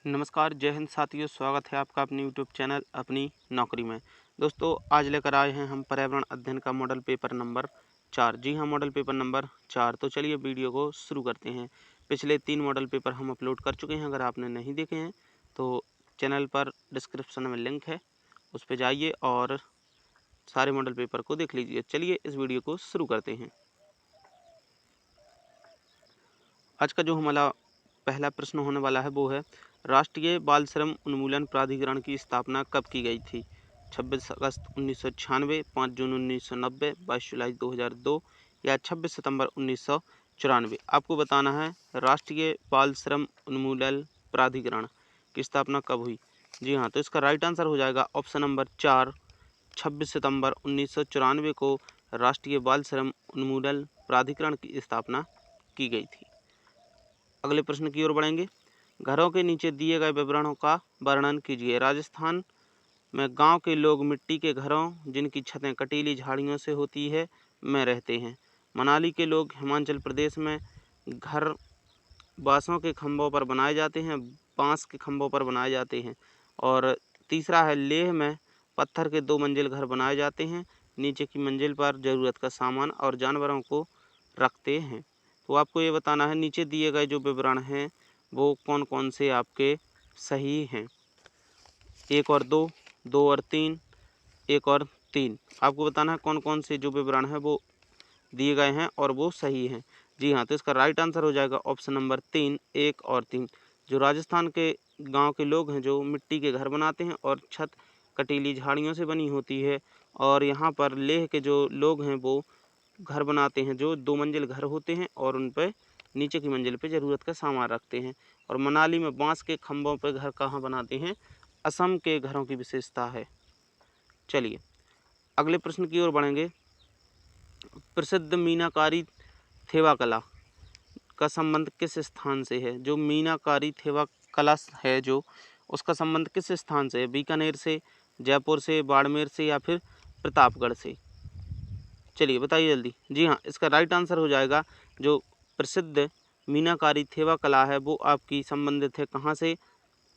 नमस्कार, जय हिंद साथियों। स्वागत है आपका अपने यूट्यूब चैनल अपनी नौकरी में। दोस्तों, आज लेकर आए हैं हम पर्यावरण अध्ययन का मॉडल पेपर नंबर 4। जी हाँ, मॉडल पेपर नंबर 4। तो चलिए वीडियो को शुरू करते हैं। पिछले 3 मॉडल पेपर हम अपलोड कर चुके हैं। अगर आपने नहीं देखे हैं तो चैनल पर डिस्क्रिप्शन में लिंक है, उस पर जाइए और सारे मॉडल पेपर को देख लीजिए। चलिए इस वीडियो को शुरू करते हैं। आज का जो हमारा पहला प्रश्न होने वाला है वो है, राष्ट्रीय बाल श्रम उन्मूलन प्राधिकरण की स्थापना कब की गई थी? 26 अगस्त 1996, 5 जून 1990, 22 जुलाई 2002 या 26 सितंबर 1994। आपको बताना है राष्ट्रीय बाल श्रम उन्मूलन प्राधिकरण की स्थापना कब हुई। जी हाँ, तो इसका राइट आंसर हो जाएगा ऑप्शन नंबर 4, 26 सितंबर 1994 को राष्ट्रीय बाल श्रम उन्मूलन प्राधिकरण की स्थापना की गई थी। अगले प्रश्न की ओर बढ़ेंगे। घरों के नीचे दिए गए विवरणों का वर्णन कीजिए। राजस्थान में गांव के लोग मिट्टी के घरों जिनकी छतें कटीली झाड़ियों से होती है में रहते हैं। मनाली के लोग हिमाचल प्रदेश में घर बांसों के खंभों पर बनाए जाते हैं, बांस के खंभों पर बनाए जाते हैं। और तीसरा है, लेह में पत्थर के 2 मंजिल घर बनाए जाते हैं, नीचे की मंजिल पर ज़रूरत का सामान और जानवरों को रखते हैं। तो आपको ये बताना है नीचे दिए गए जो विवरण हैं वो कौन कौन से आपके सही हैं। 1 और 2, 2 और 3, 1 और 3। आपको बताना है कौन कौन से जो विवरण है वो दिए गए हैं और वो सही हैं। जी हाँ, तो इसका राइट आंसर हो जाएगा ऑप्शन नंबर 3, 1 और 3। जो राजस्थान के गांव के लोग हैं जो मिट्टी के घर बनाते हैं और छत कटीली झाड़ियों से बनी होती है। और यहाँ पर लेह के जो लोग हैं वो घर बनाते हैं जो 2 मंजिल घर होते हैं और उन पे नीचे की मंजिल पे ज़रूरत का सामान रखते हैं। और मनाली में बांस के खंभों पे घर कहाँ बनाते हैं? असम के घरों की विशेषता है। चलिए अगले प्रश्न की ओर बढ़ेंगे। प्रसिद्ध मीनाकारी थेवा कला का संबंध किस स्थान से है? जो मीनाकारी थेवा कला है जो उसका संबंध किस स्थान से है? बीकानेर से, जयपुर से, बाड़मेर से या फिर प्रतापगढ़ से? चलिए बताइए जल्दी। जी हाँ, इसका राइट आंसर हो जाएगा जो प्रसिद्ध मीनाकारी थेवा कला है वो आपकी संबंधित है कहाँ से?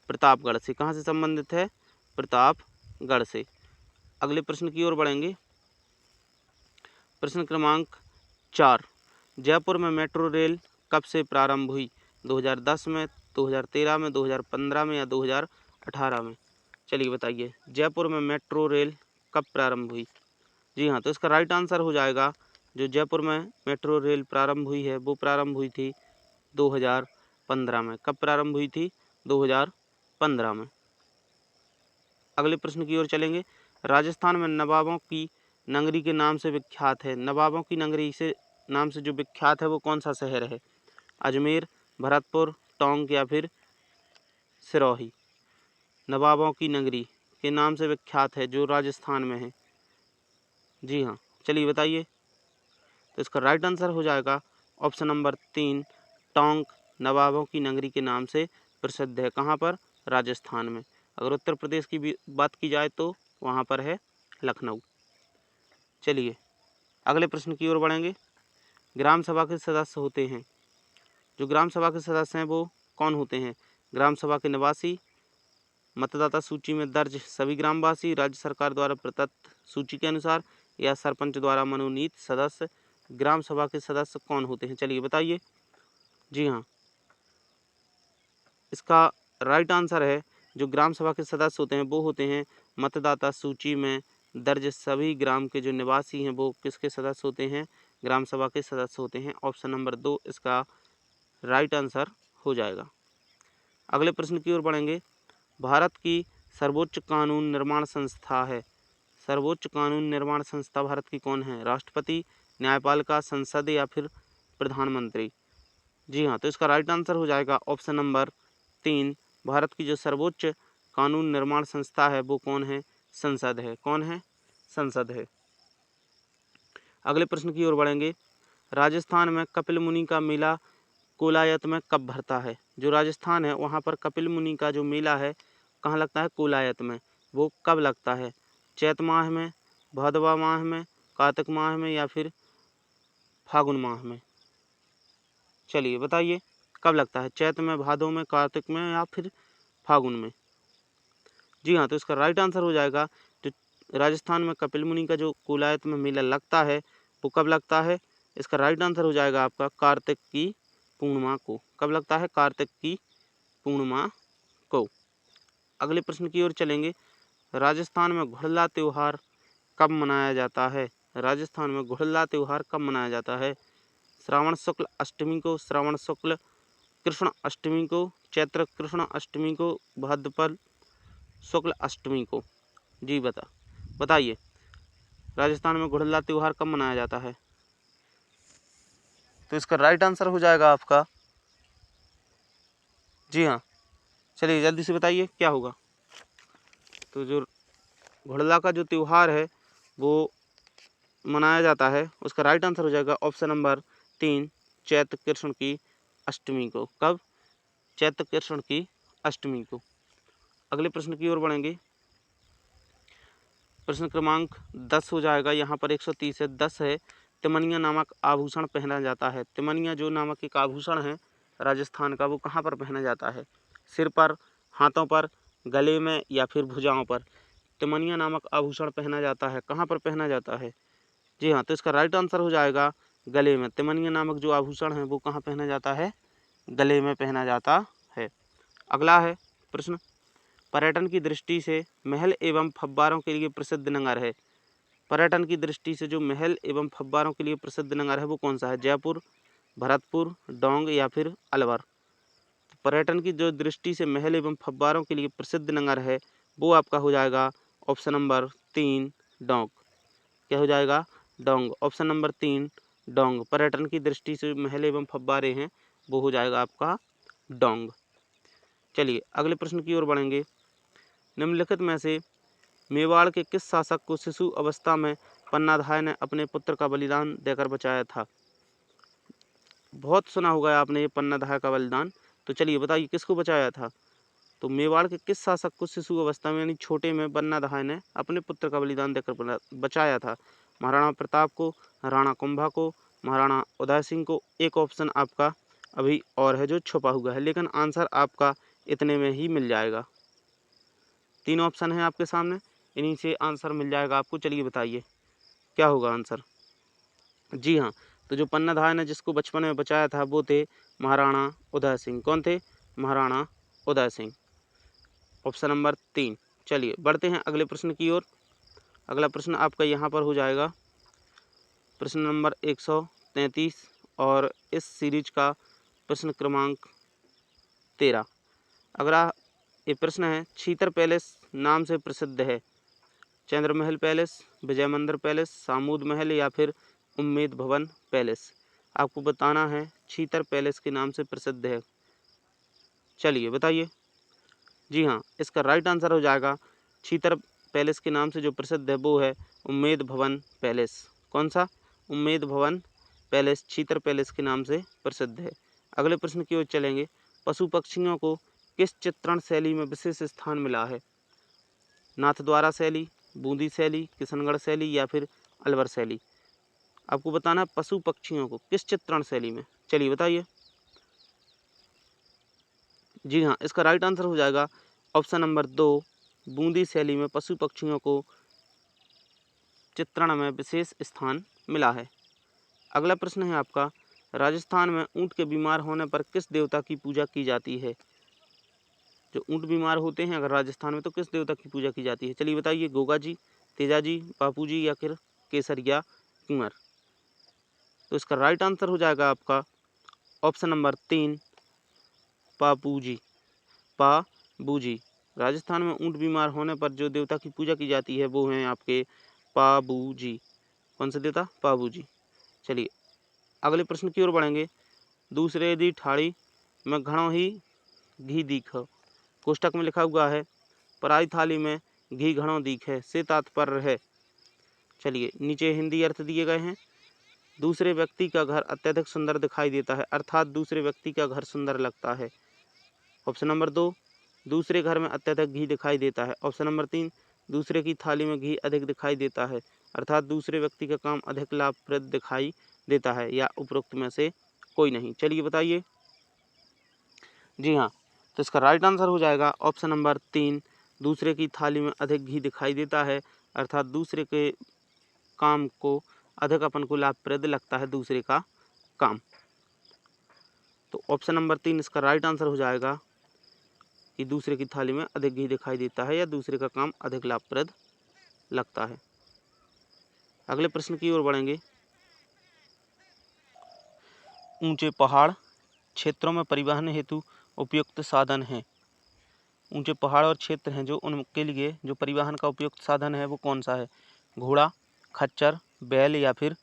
प्रतापगढ़ से। कहाँ से संबंधित है? प्रतापगढ़ से। अगले प्रश्न की ओर बढ़ेंगे। प्रश्न क्रमांक 4, जयपुर में मेट्रो रेल कब से प्रारंभ हुई? 2010 में, 2013 में, 2015 में या 2018 में? चलिए बताइए, जयपुर में मेट्रो रेल कब प्रारंभ हुई? जी हाँ, तो इसका राइट आंसर हो जाएगा जो जयपुर में मेट्रो रेल प्रारंभ हुई है वो प्रारंभ हुई थी 2015 में। कब प्रारंभ हुई थी? 2015 में। अगले प्रश्न की ओर चलेंगे। राजस्थान में नवाबों की नगरी के नाम से विख्यात है। नवाबों की नगरी से नाम से जो विख्यात है वो कौन सा शहर है? अजमेर, भरतपुर, टोंक या फिर सिरोही? नवाबों की नगरी के नाम से विख्यात है जो राजस्थान में है। जी हाँ, चलिए बताइए। तो इसका राइट आंसर हो जाएगा ऑप्शन नंबर 3, टोंक नवाबों की नगरी के नाम से प्रसिद्ध है। कहाँ पर? राजस्थान में। अगर उत्तर प्रदेश की भी बात की जाए तो वहाँ पर है लखनऊ। चलिए अगले प्रश्न की ओर बढ़ेंगे। ग्राम सभा के सदस्य होते हैं, जो ग्राम सभा के सदस्य हैं वो कौन होते हैं? ग्राम सभा के निवासी, मतदाता सूची में दर्ज सभी ग्रामवासी, राज्य सरकार द्वारा प्रदत्त सूची के अनुसार या सरपंच द्वारा मनोनीत सदस्य। ग्राम सभा के सदस्य कौन होते हैं? चलिए बताइए। जी हाँ, इसका राइट आंसर है जो ग्राम सभा के सदस्य होते हैं वो होते हैं मतदाता सूची में दर्ज सभी ग्राम के जो निवासी हैं वो किसके सदस्य होते हैं? ग्राम सभा के सदस्य होते हैं। ऑप्शन नंबर 2 इसका राइट आंसर हो जाएगा। अगले प्रश्न की ओर बढ़ेंगे। भारत की सर्वोच्च कानून निर्माण संस्था है। सर्वोच्च कानून निर्माण संस्था भारत की कौन है? राष्ट्रपति, न्यायपालिका, संसद या फिर प्रधानमंत्री? जी हाँ, तो इसका राइट आंसर हो जाएगा ऑप्शन नंबर 3। भारत की जो सर्वोच्च कानून निर्माण संस्था है वो कौन है? संसद है। कौन है? संसद है। अगले प्रश्न की ओर बढ़ेंगे। राजस्थान में कपिल मुनि का मेला कोलायत में कब भरता है? जो राजस्थान है वहाँ पर कपिल मुनि का जो मेला है कहाँ लगता है? कोलायत में। वो कब लगता है? चैत माह में, भादवा माह में, कार्तिक माह में या फिर फागुन माह में? चलिए बताइए कब लगता है? चैत में, भादों में, कार्तिक में या फिर फागुन में। जी हाँ, तो इसका राइट आंसर हो जाएगा जो राजस्थान में कपिल मुनि का जो कोलायत में मेला लगता है वो कब लगता है। इसका राइट आंसर हो जाएगा आपका कार्तिक की पूर्णिमा को। कब लगता है? कार्तिक की पूर्णिमा को। अगले प्रश्न की ओर चलेंगे। राजस्थान में घुड़ला त्योहार कब मनाया जाता है? राजस्थान में घुड़ला त्योहार कब मनाया जाता है? श्रावण शुक्ल अष्टमी को, श्रावण शुक्ल कृष्ण अष्टमी को, चैत्र कृष्ण अष्टमी को, भाद्रपद शुक्ल अष्टमी को। जी बताइए राजस्थान में घुड़ला त्योहार कब मनाया जाता है? तो इसका राइट आंसर हो जाएगा आपका, जी हाँ, चलिए जल्दी से बताइए क्या होगा। तो जो घुड़ला का जो त्योहार है वो मनाया जाता है उसका राइट आंसर हो जाएगा ऑप्शन नंबर 3 चैत्र कृष्ण की अष्टमी को। कब? चैत्र कृष्ण की अष्टमी को। अगले प्रश्न की ओर बढ़ेंगे। प्रश्न क्रमांक 10 हो जाएगा। यहाँ पर 130 है। 10 है, तिमनिया नामक आभूषण पहना जाता है। तिमनिया जो नामक एक आभूषण है राजस्थान का, वो कहाँ पर पहना जाता है? सिर पर, हाथों पर, गले में या फिर भुजाओं पर? तिमनिया नामक आभूषण पहना जाता है, कहाँ पर पहना जाता है? जी हाँ, तो इसका राइट आंसर हो जाएगा गले में। तिमनिया नामक जो आभूषण है वो कहाँ पहना जाता है? गले में पहना जाता है। अगला है प्रश्न, पर्यटन की दृष्टि से महल एवं फव्वारों के लिए प्रसिद्ध नगर है। पर्यटन की दृष्टि से जो महल एवं फव्वारों के लिए प्रसिद्ध नगर है वो कौन सा है? जयपुर, भरतपुर, डोंग या फिर अलवर? पर्यटन की जो दृष्टि से महल एवं फव्वारों के लिए प्रसिद्ध नगर है वो आपका हो जाएगा ऑप्शन नंबर 3 डोंग। क्या हो जाएगा? डोंग। Option number 3 Dong. पर्यटन की दृष्टि से महल एवं फव्वारे हैं वो हो जाएगा आपका डोंग। चलिए अगले प्रश्न की ओर बढ़ेंगे। निम्नलिखित में से मेवाड़ के किस शासक को शिशु अवस्था में पन्नाधाय ने अपने पुत्र का बलिदान देकर बचाया था? बहुत सुना होगा आपने ये पन्नाधाय का बलिदान। तो चलिए बताइए किसको बचाया था? तो मेवाड़ के किस शासक को शिशु अवस्था में यानी छोटे में पन्नाधाय ने अपने पुत्र का बलिदान देकर बचाया था? महाराणा प्रताप को, राणा कुंभा को, महाराणा उदय सिंह को? एक ऑप्शन आपका अभी और है जो छुपा हुआ है, लेकिन आंसर आपका इतने में ही मिल जाएगा। 3 ऑप्शन है आपके सामने, इन्हीं से आंसर मिल जाएगा आपको। चलिए बताइए क्या होगा आंसर। जी हाँ, तो जो पन्नाधाय ने जिसको बचपन में बचाया था वो थे महाराणा उदय सिंह। कौन थे? महाराणा उदय सिंह। Option number 3। चलिए बढ़ते हैं अगले प्रश्न की ओर। अगला प्रश्न आपका यहाँ पर हो जाएगा प्रश्न नंबर 133 और इस सीरीज का प्रश्न क्रमांक 13। अगला ये प्रश्न है, छीतर पैलेस नाम से प्रसिद्ध है। चंद्र महल पैलेस, विजय मंदिर पैलेस, सामूद महल या फिर उम्मेद भवन पैलेस? आपको बताना है छीतर पैलेस के नाम से प्रसिद्ध है। चलिए बताइए। जी हाँ, इसका राइट आंसर हो जाएगा छीतर पैलेस के नाम से जो प्रसिद्ध है वो है उम्मेद भवन पैलेस। कौन सा? उम्मेद भवन पैलेस छीतर पैलेस के नाम से प्रसिद्ध है। अगले प्रश्न की ओर चलेंगे। पशु पक्षियों को किस चित्रण शैली में विशेष स्थान मिला है? नाथद्वारा शैली, बूंदी शैली, किशनगढ़ शैली या फिर अलवर शैली? आपको बताना है पशु पक्षियों को किस चित्रण शैली में। चलिए बताइए। जी हाँ, इसका राइट आंसर हो जाएगा ऑप्शन नंबर 2 बूंदी शैली में पशु पक्षियों को चित्रण में विशेष स्थान मिला है। अगला प्रश्न है आपका, राजस्थान में ऊंट के बीमार होने पर किस देवता की पूजा की जाती है? जो ऊंट बीमार होते हैं अगर राजस्थान में तो किस देवता की पूजा की जाती है? चलिए बताइए। गोगा जी, तेजा जी, बापू जी या फिर केसरिया कुंवर? तो इसका राइट आंसर हो जाएगा आपका ऑप्शन नंबर 3 पापूजी। पाबूजी। राजस्थान में ऊंट बीमार होने पर जो देवता की पूजा की जाती है वो हैं आपके पाबूजी। कौन सा देवता? पाबूजी। चलिए अगले प्रश्न की ओर बढ़ेंगे। दूसरे यदि ठाड़ी में घणो ही घी दीखो, कोष्टक में लिखा हुआ है पराई थाली में घी घणो दीखे से तात्पर्य है। चलिए नीचे हिंदी अर्थ दिए गए हैं। दूसरे व्यक्ति का घर अत्यधिक सुंदर दिखाई देता है, अर्थात दूसरे व्यक्ति का घर सुंदर लगता है। ऑप्शन नंबर 2 दूसरे घर में अत्यधिक घी दिखाई देता है। ऑप्शन नंबर 3 दूसरे की थाली में घी अधिक दिखाई देता है, अर्थात दूसरे व्यक्ति का काम अधिक लाभप्रद दिखाई देता है, या उपरोक्त में से कोई नहीं। चलिए बताइए। जी हाँ, तो इसका राइट आंसर हो जाएगा ऑप्शन नंबर 3, दूसरे की थाली में अधिक घी दिखाई देता है, अर्थात दूसरे के काम को अधिक अपन को लाभप्रद लगता है दूसरे का काम। तो ऑप्शन नंबर 3 इसका राइट आंसर हो जाएगा कि दूसरे की थाली में अधिक घी दिखाई देता है या दूसरे का काम अधिक लाभप्रद लगता है। अगले प्रश्न की ओर बढ़ेंगे। ऊंचे पहाड़ क्षेत्रों में परिवहन हेतु उपयुक्त साधन हैं। ऊंचे पहाड़ और क्षेत्र हैं जो उनके लिए जो परिवहन का उपयुक्त साधन है वो कौन सा है? घोड़ा, खच्चर, बैल या फिर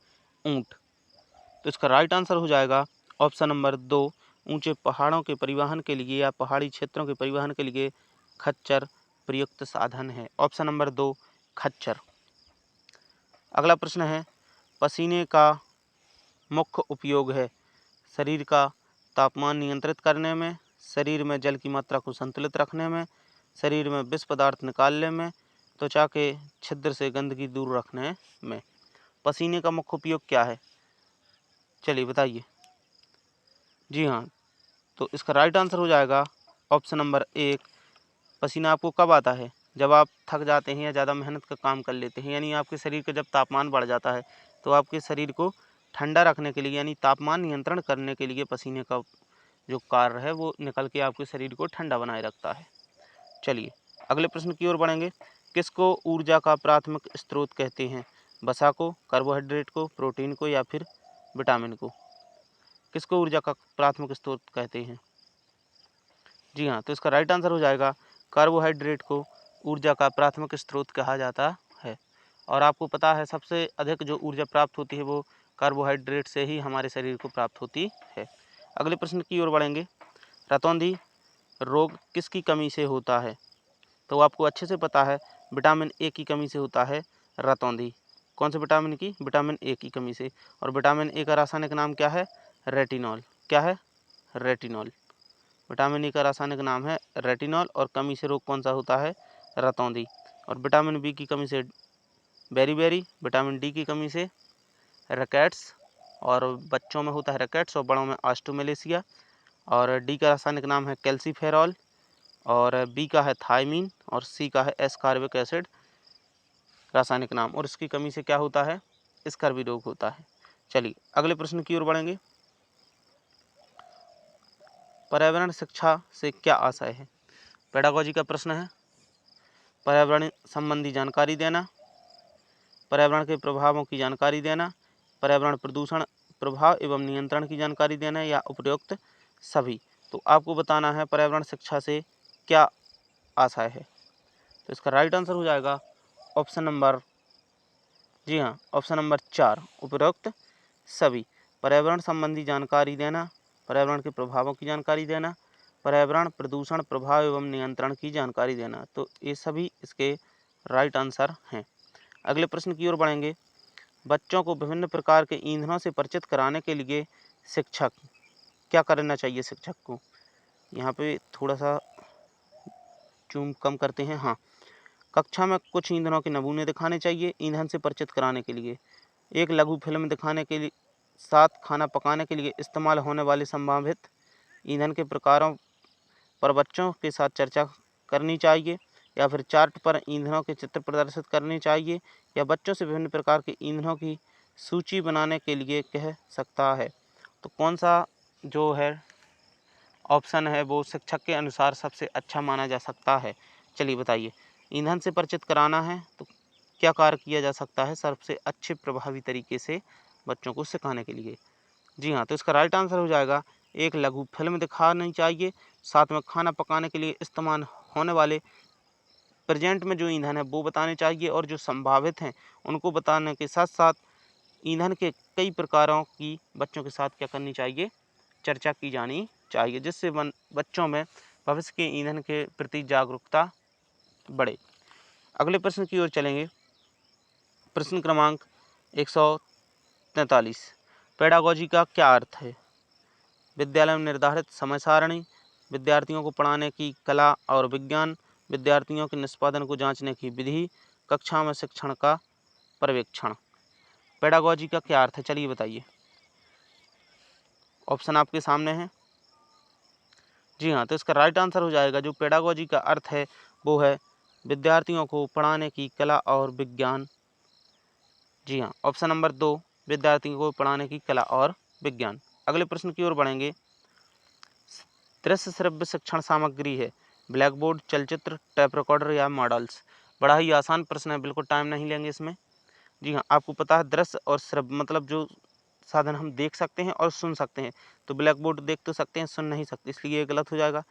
ऊंट। तो इसका राइट आंसर हो जाएगा ऑप्शन नंबर 2, ऊंचे पहाड़ों के परिवहन के लिए या पहाड़ी क्षेत्रों के परिवहन के लिए खच्चर प्रयुक्त साधन है। ऑप्शन नंबर 2 खच्चर। अगला प्रश्न है, पसीने का मुख्य उपयोग है शरीर का तापमान नियंत्रित करने में, शरीर में जल की मात्रा को संतुलित रखने में, शरीर में विष पदार्थ निकालने में, त्वचा के छिद्र से गंदगी दूर रखने में। पसीने का मुख्य उपयोग क्या है? चलिए बताइए। जी हाँ, तो इसका राइट आंसर हो जाएगा ऑप्शन नंबर 1, पसीना आपको कब आता है? जब आप थक जाते हैं या ज़्यादा मेहनत का काम कर लेते हैं, यानी आपके शरीर का जब तापमान बढ़ जाता है तो आपके शरीर को ठंडा रखने के लिए यानी तापमान नियंत्रण करने के लिए पसीने का जो कार्य है वो निकल के आपके शरीर को ठंडा बनाए रखता है। चलिए अगले प्रश्न की ओर बढ़ेंगे। किसको ऊर्जा का प्राथमिक स्रोत कहते हैं? वसा को, कार्बोहाइड्रेट को, प्रोटीन को या फिर विटामिन को? किसको ऊर्जा का प्राथमिक स्रोत कहते हैं? जी हाँ, तो इसका राइट आंसर हो जाएगा कार्बोहाइड्रेट को ऊर्जा का प्राथमिक स्रोत कहा जाता है। और आपको पता है सबसे अधिक जो ऊर्जा प्राप्त होती है वो कार्बोहाइड्रेट से ही हमारे शरीर को प्राप्त होती है। अगले प्रश्न की ओर बढ़ेंगे। रतौंधी रोग किसकी कमी से होता है? तो आपको अच्छे से पता है विटामिन ए की कमी से होता है रतौंधी। कौन से विटामिन की? विटामिन ए की कमी से। और विटामिन ए का रासायनिक नाम क्या है? रेटिनॉल। क्या है? रेटिनॉल। विटामिन ए का रासायनिक नाम है रेटिनॉल। और कमी से रोग कौन सा होता है? रतौंधी। और विटामिन बी की कमी से बेरीबेरी, विटामिन डी की कमी से रैकेट्स, और बच्चों में होता है रैकेट्स और बड़ों में ऑस्टियोमेलेसिया। और डी का रासायनिक नाम है कैल्सीफेरॉल, और बी का है थायमीन, और सी का है एस्कॉर्बिक एसिड रासायनिक नाम। और इसकी कमी से क्या होता है? स्कर्वी रोग होता है। चलिए अगले प्रश्न की ओर बढ़ेंगे। पर्यावरण शिक्षा से क्या आशय है? पेडागोजी का प्रश्न है। पर्यावरण संबंधी जानकारी देना, पर्यावरण के प्रभावों की जानकारी देना, पर्यावरण प्रदूषण प्रभाव एवं नियंत्रण की जानकारी देना, या उपरोक्त सभी। तो आपको बताना है पर्यावरण शिक्षा से क्या आशय है। तो इसका राइट आंसर हो जाएगा ऑप्शन नंबर, जी हाँ, ऑप्शन नंबर 4, उपरोक्त सभी। पर्यावरण संबंधी जानकारी देना, पर्यावरण के प्रभावों की जानकारी देना, पर्यावरण प्रदूषण प्रभाव एवं नियंत्रण की जानकारी देना। तो ये सभी इसके राइट आंसर हैं। अगले प्रश्न की ओर बढ़ेंगे। बच्चों को विभिन्न प्रकार के ईंधनों से परिचित कराने के लिए शिक्षक क्या करना चाहिए? शिक्षक को यहाँ पे थोड़ा सा जूम कम करते हैं। हाँ, कक्षा में कुछ ईंधनों के नमूने दिखाने चाहिए ईंधन से परिचित कराने के लिए। एक लघु फिल्म दिखाने के लिए साथ खाना पकाने के लिए इस्तेमाल होने वाले संभावित ईंधन के प्रकारों पर बच्चों के साथ चर्चा करनी चाहिए, या फिर चार्ट पर ईंधनों के चित्र प्रदर्शित करने चाहिए, या बच्चों से विभिन्न प्रकार के ईंधनों की सूची बनाने के लिए कह सकता है। तो कौन सा जो है ऑप्शन है वो शिक्षक के अनुसार सबसे अच्छा माना जा सकता है? चलिए बताइए। ईंधन से परिचित कराना है तो क्या कार्य किया जा सकता है सबसे अच्छे प्रभावी तरीके से बच्चों को सिखाने के लिए? जी हाँ, तो इसका राइट आंसर हो जाएगा एक लघु फिल्म दिखानी चाहिए, साथ में खाना पकाने के लिए इस्तेमाल होने वाले प्रेजेंट में जो ईंधन है वो बताने चाहिए, और जो संभावित हैं उनको बताने के साथ साथ ईंधन के कई प्रकारों की बच्चों के साथ क्या करनी चाहिए? चर्चा की जानी चाहिए, जिससे बच्चों में भविष्य के ईंधन के प्रति जागरूकता बढ़े। अगले प्रश्न की ओर चलेंगे। प्रश्न क्रमांक 143। पेडागोजी का क्या अर्थ है? विद्यालय में निर्धारित समय सारणी, विद्यार्थियों को पढ़ाने की कला और विज्ञान, विद्यार्थियों के निष्पादन को जांचने की विधि, कक्षा में शिक्षण का पर्यवेक्षण। पेडागोजी का क्या अर्थ है? चलिए बताइए। ऑप्शन आपके सामने है। जी हाँ, तो इसका राइट आंसर हो जाएगा जो पेडागोजी का अर्थ है वो है विद्यार्थियों को पढ़ाने की कला और विज्ञान। जी हाँ, ऑप्शन नंबर 2 विद्यार्थियों को पढ़ाने की कला और विज्ञान। अगले प्रश्न की ओर बढ़ेंगे। दृश्य श्रव्य शिक्षण सामग्री है ब्लैक बोर्ड, चलचित्र, टेप रिकॉर्डर या मॉडल्स। बड़ा ही आसान प्रश्न है, बिल्कुल टाइम नहीं लेंगे इसमें। जी हाँ, आपको पता है दृश्य और श्रव्य मतलब जो साधन हम देख सकते हैं और सुन सकते हैं। तो ब्लैक बोर्ड देख तो सकते हैं, सुन नहीं सकते, इसलिए ये गलत हो जाएगा।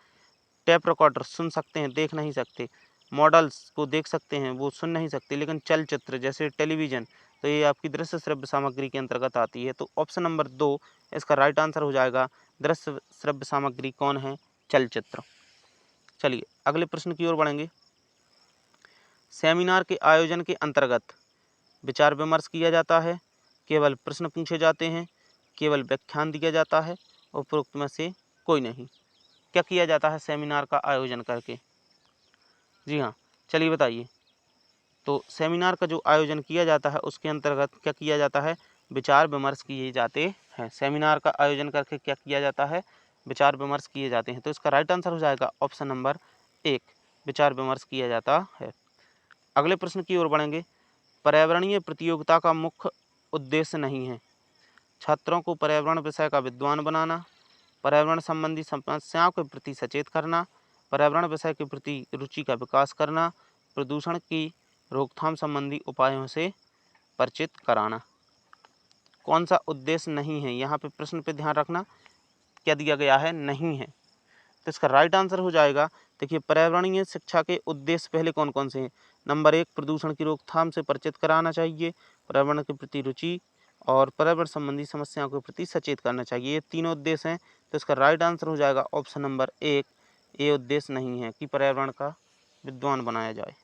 टेप रिकॉर्डर सुन सकते हैं, देख नहीं सकते। मॉडल्स को देख सकते हैं, वो सुन नहीं सकते। लेकिन चलचित्र जैसे टेलीविज़न, तो ये आपकी दृश्य श्रव्य सामग्री के अंतर्गत आती है। तो ऑप्शन नंबर 2 इसका राइट आंसर हो जाएगा। दृश्य श्रव्य सामग्री कौन है? चलचित्र। चलिए अगले प्रश्न की ओर बढ़ेंगे। सेमिनार के आयोजन के अंतर्गत विचार विमर्श किया जाता है, केवल प्रश्न पूछे जाते हैं, केवल व्याख्यान दिया जाता है, उपरोक्त में से कोई नहीं। क्या किया जाता है सेमिनार का आयोजन करके? जी हाँ, चलिए बताइए। तो सेमिनार का जो आयोजन किया जाता है उसके अंतर्गत क्या किया जाता है? विचार विमर्श किए जाते हैं। सेमिनार का आयोजन करके क्या किया जाता है? विचार विमर्श किए जाते हैं। तो इसका राइट आंसर हो जाएगा ऑप्शन नंबर 1 विचार विमर्श किया जाता है। अगले प्रश्न की ओर बढ़ेंगे। पर्यावरणीय प्रतियोगिता का मुख्य उद्देश्य नहीं है छात्रों को पर्यावरण विषय का विद्वान बनाना, पर्यावरण संबंधी समस्याओं के प्रति सचेत करना, पर्यावरण विषय के प्रति रुचि का विकास करना, प्रदूषण की रोकथाम संबंधी उपायों से परिचित कराना। कौन सा उद्देश्य नहीं है? यहाँ पे प्रश्न पे ध्यान रखना, क्या दिया गया है? नहीं है। तो इसका राइट आंसर हो जाएगा, देखिए पर्यावरणीय शिक्षा के उद्देश्य पहले कौन कौन से हैं? नंबर 1 प्रदूषण की रोकथाम से परिचित कराना चाहिए, पर्यावरण के प्रति रुचि और पर्यावरण संबंधी समस्याओं के प्रति सचेत करना चाहिए। ये तीनों उद्देश्य हैं। तो इसका राइट आंसर हो जाएगा ऑप्शन नंबर 1 ये उद्देश्य नहीं है कि पर्यावरण का विद्वान बनाया जाए।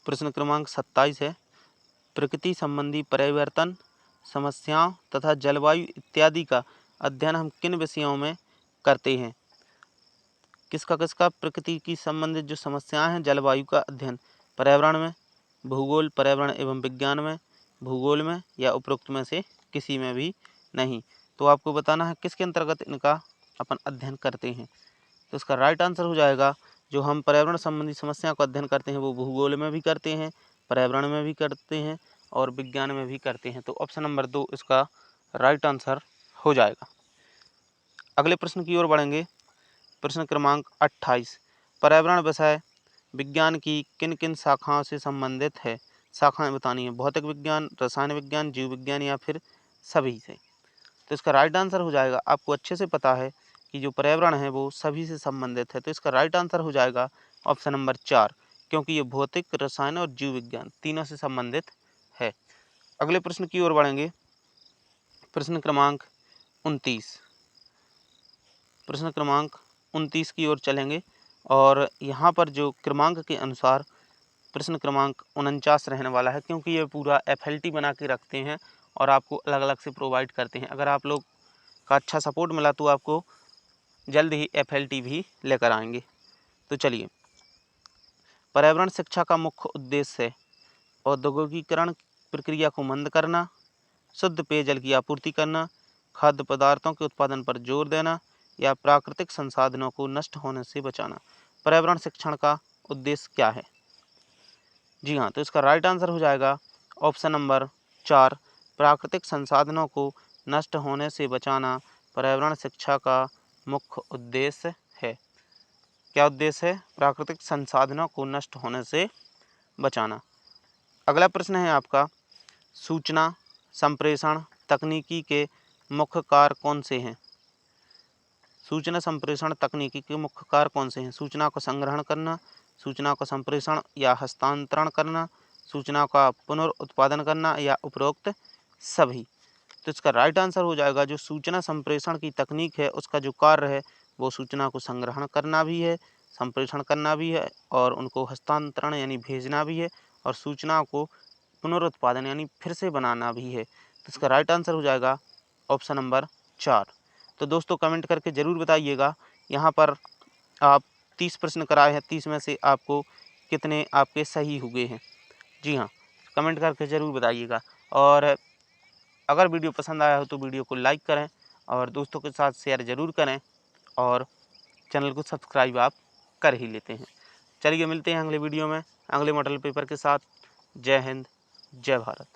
प्रश्न क्रमांक 27 है। प्रकृति संबंधी परिवर्तन, समस्याओं तथा जलवायु इत्यादि का अध्ययन हम किन विषयों में करते हैं? किसका किसका? प्रकृति की संबंधित जो समस्याएं हैं, जलवायु का अध्ययन पर्यावरण में, भूगोल पर्यावरण एवं विज्ञान में, भूगोल में या उपरोक्त में से किसी में भी नहीं। तो आपको बताना है किसके अंतर्गत इनका अपन अध्ययन करते हैं। तो इसका राइट आंसर हो जाएगा जो हम पर्यावरण संबंधी समस्याओं का अध्ययन करते हैं वो भूगोल में भी करते हैं, पर्यावरण में भी करते हैं और विज्ञान में भी करते हैं। तो ऑप्शन नंबर 2 इसका राइट आंसर हो जाएगा। अगले प्रश्न की ओर बढ़ेंगे। प्रश्न क्रमांक 28 पर्यावरण विषय विज्ञान की किन किन शाखाओं से संबंधित है? शाखाएं बतानी है, भौतिक विज्ञान, रसायन विज्ञान, जीव विज्ञान या फिर सभी से। तो इसका राइट आंसर हो जाएगा, आपको अच्छे से पता है कि जो पर्यावरण है वो सभी से संबंधित है। तो इसका राइट आंसर हो जाएगा ऑप्शन नंबर 4 क्योंकि ये भौतिक, रसायन और जीव विज्ञान तीनों से संबंधित है। अगले प्रश्न की ओर बढ़ेंगे। प्रश्न क्रमांक 29 प्रश्न क्रमांक 29 की ओर चलेंगे और यहाँ पर जो क्रमांक के अनुसार प्रश्न क्रमांक 49 रहने वाला है क्योंकि ये पूरा FLT बना के रखते हैं और आपको अलग अलग से प्रोवाइड करते हैं। अगर आप लोग का अच्छा सपोर्ट मिला तो आपको जल्द ही FLT भी लेकर आएंगे। तो चलिए, पर्यावरण शिक्षा का मुख्य उद्देश्य है औद्योगिकीकरण प्रक्रिया को मंद करना, शुद्ध पेयजल की आपूर्ति करना, खाद्य पदार्थों के उत्पादन पर जोर देना या प्राकृतिक संसाधनों को नष्ट होने से बचाना। पर्यावरण शिक्षण का उद्देश्य क्या है? जी हाँ, तो इसका राइट आंसर हो जाएगा ऑप्शन नंबर 4 प्राकृतिक संसाधनों को नष्ट होने से बचाना पर्यावरण शिक्षा का मुख्य उद्देश्य है। क्या उद्देश्य है? प्राकृतिक संसाधनों को नष्ट होने से बचाना। अगला प्रश्न है आपका, सूचना संप्रेषण तकनीकी के मुख्य कार्य कौन से हैं? सूचना संप्रेषण तकनीकी के मुख्य कार्य कौन से हैं? सूचना को संग्रहण करना, सूचना का संप्रेषण या हस्तांतरण करना, सूचना का पुनर्उत्पादन करना या उपरोक्त सभी। तो इसका राइट आंसर हो जाएगा जो सूचना संप्रेषण की तकनीक है उसका जो कार्य है वो सूचना को संग्रहण करना भी है, संप्रेषण करना भी है और उनको हस्तांतरण यानी भेजना भी है और सूचना को पुनरुत्पादन यानी फिर से बनाना भी है। तो इसका राइट आंसर हो जाएगा ऑप्शन नंबर 4। तो दोस्तों कमेंट करके ज़रूर बताइएगा, यहाँ पर आप 30 प्रश्न कराए हैं, 30 में से आपको कितने आपके सही हुए हैं। जी हाँ, कमेंट करके ज़रूर बताइएगा और अगर वीडियो पसंद आया हो तो वीडियो को लाइक करें और दोस्तों के साथ शेयर ज़रूर करें और चैनल को सब्सक्राइब आप कर ही लेते हैं। चलिए मिलते हैं अगले वीडियो में अगले मॉडल पेपर के साथ। जय हिंद, जय भारत।